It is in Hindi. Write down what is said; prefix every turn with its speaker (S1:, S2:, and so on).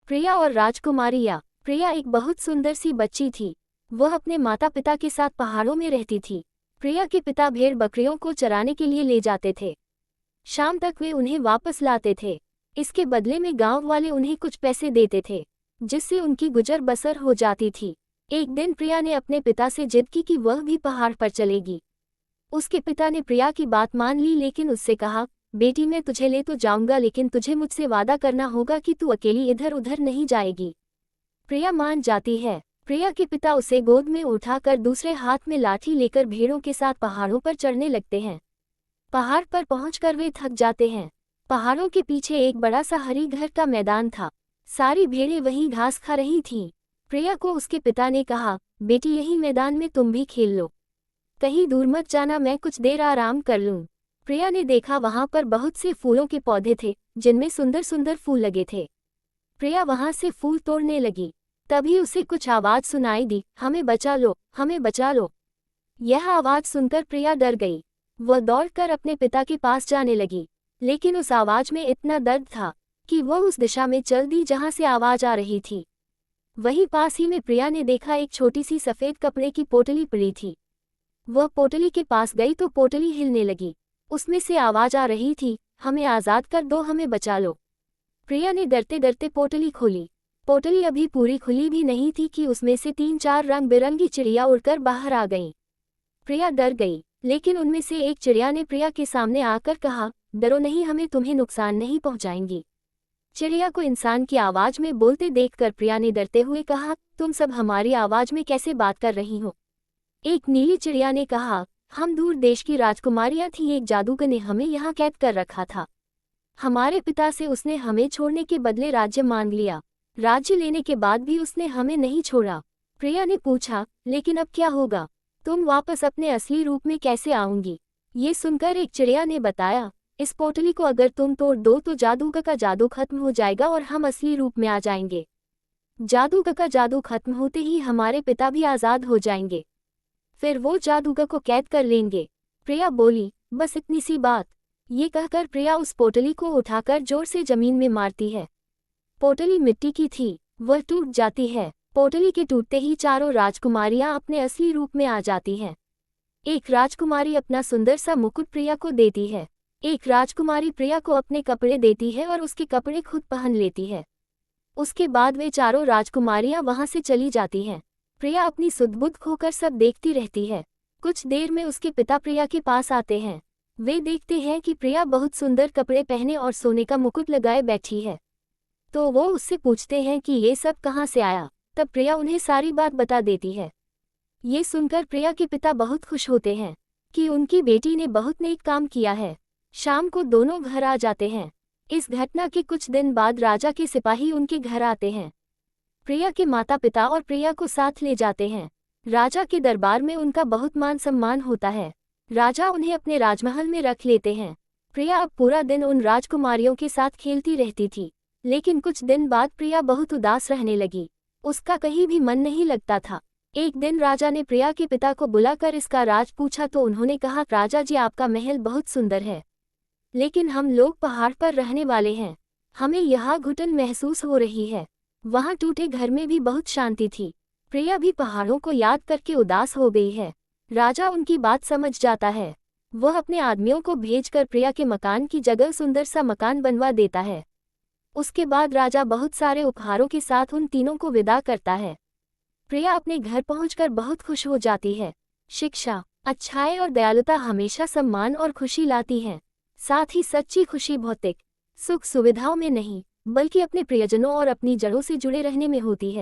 S1: प्रिया और राजकुमारिया। प्रिया एक बहुत सुंदर सी बच्ची थी। वह अपने माता पिता के साथ पहाड़ों में रहती थी। प्रिया के पिता भेड़ बकरियों को चराने के लिए ले जाते थे। शाम तक वे उन्हें वापस लाते थे। इसके बदले में गांव वाले उन्हें कुछ पैसे देते थे, जिससे उनकी गुजर बसर हो जाती थी। एक दिन प्रिया ने अपने पिता से जिद की कि वह भी पहाड़ पर चलेगी। उसके पिता ने प्रिया की बात मान ली, लेकिन उससे कहा, बेटी मैं तुझे ले तो जाऊंगा, लेकिन तुझे मुझसे वादा करना होगा कि तू अकेली इधर उधर नहीं जाएगी। प्रिया मान जाती है। प्रिया के पिता उसे गोद में उठाकर दूसरे हाथ में लाठी लेकर भेड़ों के साथ पहाड़ों पर चढ़ने लगते हैं। पहाड़ पर पहुंचकर वे थक जाते हैं। पहाड़ों के पीछे एक बड़ा सा हरी घर का मैदान था। सारी भेड़ें वहीं घास खा रही थीं। प्रिया को उसके पिता ने कहा, बेटी यही मैदान में तुम भी खेल लो, कहीं दूर मत जाना, मैं कुछ देर आराम कर लूं। प्रिया ने देखा वहां पर बहुत से फूलों के पौधे थे, जिनमें सुंदर सुंदर फूल लगे थे। प्रिया वहां से फूल तोड़ने लगी। तभी उसे कुछ आवाज सुनाई दी, हमें बचा लो, हमें बचा लो। यह आवाज सुनकर प्रिया डर गई। वह दौड़कर अपने पिता के पास जाने लगी, लेकिन उस आवाज में इतना दर्द था कि वह उस दिशा में चल दी जहां से आवाज आ रही थी। वहीं पास ही में प्रिया ने देखा एक छोटी सी सफेद कपड़े की पोटली पड़ी थी। वह पोटली के पास गई तो पोटली हिलने लगी। उसमें से आवाज आ रही थी, हमें आज़ाद कर दो, हमें बचा लो। प्रिया ने डरते डरते पोटली खोली। पोटली अभी पूरी खुली भी नहीं थी कि उसमें से 3-4 रंग बिरंगी चिड़िया उड़कर बाहर आ गईं। प्रिया डर गई, लेकिन उनमें से एक चिड़िया ने प्रिया के सामने आकर कहा, डरो नहीं, हमें तुम्हें नुकसान नहीं पहुंचाएंगी। चिड़िया को इंसान की आवाज में बोलते देखकर प्रिया ने डरते हुए कहा, तुम सब हमारी आवाज में कैसे बात कर रही हो? एक नीली चिड़िया ने कहा, हम दूर देश की राजकुमारियां थीं, एक जादूगर ने हमें यहाँ कैद कर रखा था। हमारे पिता से उसने हमें छोड़ने के बदले राज्य मांग लिया। राज्य लेने के बाद भी उसने हमें नहीं छोड़ा। प्रिया ने पूछा, लेकिन अब क्या होगा? तुम वापस अपने असली रूप में कैसे आओगी? ये सुनकर एक चिड़िया ने बताया, इस पोटली को अगर तुम तोड़ दो तो जादूगर का जादू खत्म हो जाएगा और हम असली रूप में आ जाएंगे। जादूगर का जादू खत्म होते ही हमारे पिता भी आज़ाद हो जाएंगे, फिर वो जादूगर को कैद कर लेंगे। प्रिया बोली, बस इतनी सी बात। ये कहकर प्रिया उस पोटली को उठाकर जोर से जमीन में मारती है। पोटली मिट्टी की थी, वह टूट जाती है। पोटली के टूटते ही चारों राजकुमारियां अपने असली रूप में आ जाती हैं। एक राजकुमारी अपना सुंदर सा मुकुट प्रिया को देती है। एक राजकुमारी प्रिया को अपने कपड़े देती है और उसके कपड़े खुद पहन लेती है। उसके बाद वे चारों राजकुमारियां वहां से चली जाती हैं। प्रिया अपनी सुध-बुध खोकर सब देखती रहती है। कुछ देर में उसके पिता प्रिया के पास आते हैं। वे देखते हैं कि प्रिया बहुत सुंदर कपड़े पहने और सोने का मुकुट लगाए बैठी है, तो वो उससे पूछते हैं कि ये सब कहाँ से आया। तब प्रिया उन्हें सारी बात बता देती है। ये सुनकर प्रिया के पिता बहुत खुश होते हैं कि उनकी बेटी ने बहुत नेक काम किया है। शाम को दोनों घर आ जाते हैं। इस घटना के कुछ दिन बाद राजा के सिपाही उनके घर आते हैं। प्रिया के माता पिता और प्रिया को साथ ले जाते हैं। राजा के दरबार में उनका बहुत मान सम्मान होता है। राजा उन्हें अपने राजमहल में रख लेते हैं। प्रिया अब पूरा दिन उन राजकुमारियों के साथ खेलती रहती थी, लेकिन कुछ दिन बाद प्रिया बहुत उदास रहने लगी। उसका कहीं भी मन नहीं लगता था। एक दिन राजा ने प्रिया के पिता को बुलाकर इसका राज पूछा तो उन्होंने कहा, राजा जी आपका महल बहुत सुंदर है, लेकिन हम लोग पहाड़ पर रहने वाले हैं, हमें यहाँ घुटन महसूस हो रही है। वहाँ टूटे घर में भी बहुत शांति थी। प्रिया भी पहाड़ों को याद करके उदास हो गई है। राजा उनकी बात समझ जाता है। वह अपने आदमियों को भेजकर प्रिया के मकान की जगह सुंदर सा मकान बनवा देता है। उसके बाद राजा बहुत सारे उपहारों के साथ उन तीनों को विदा करता है। प्रिया अपने घर पहुंचकर बहुत खुश हो जाती है। शिक्षा, अच्छाई और दयालुता हमेशा सम्मान और खुशी लाती हैं। साथ ही सच्ची खुशी भौतिक सुख सुविधाओं में नहीं, बल्कि अपने प्रियजनों और अपनी जड़ों से जुड़े रहने में होती है।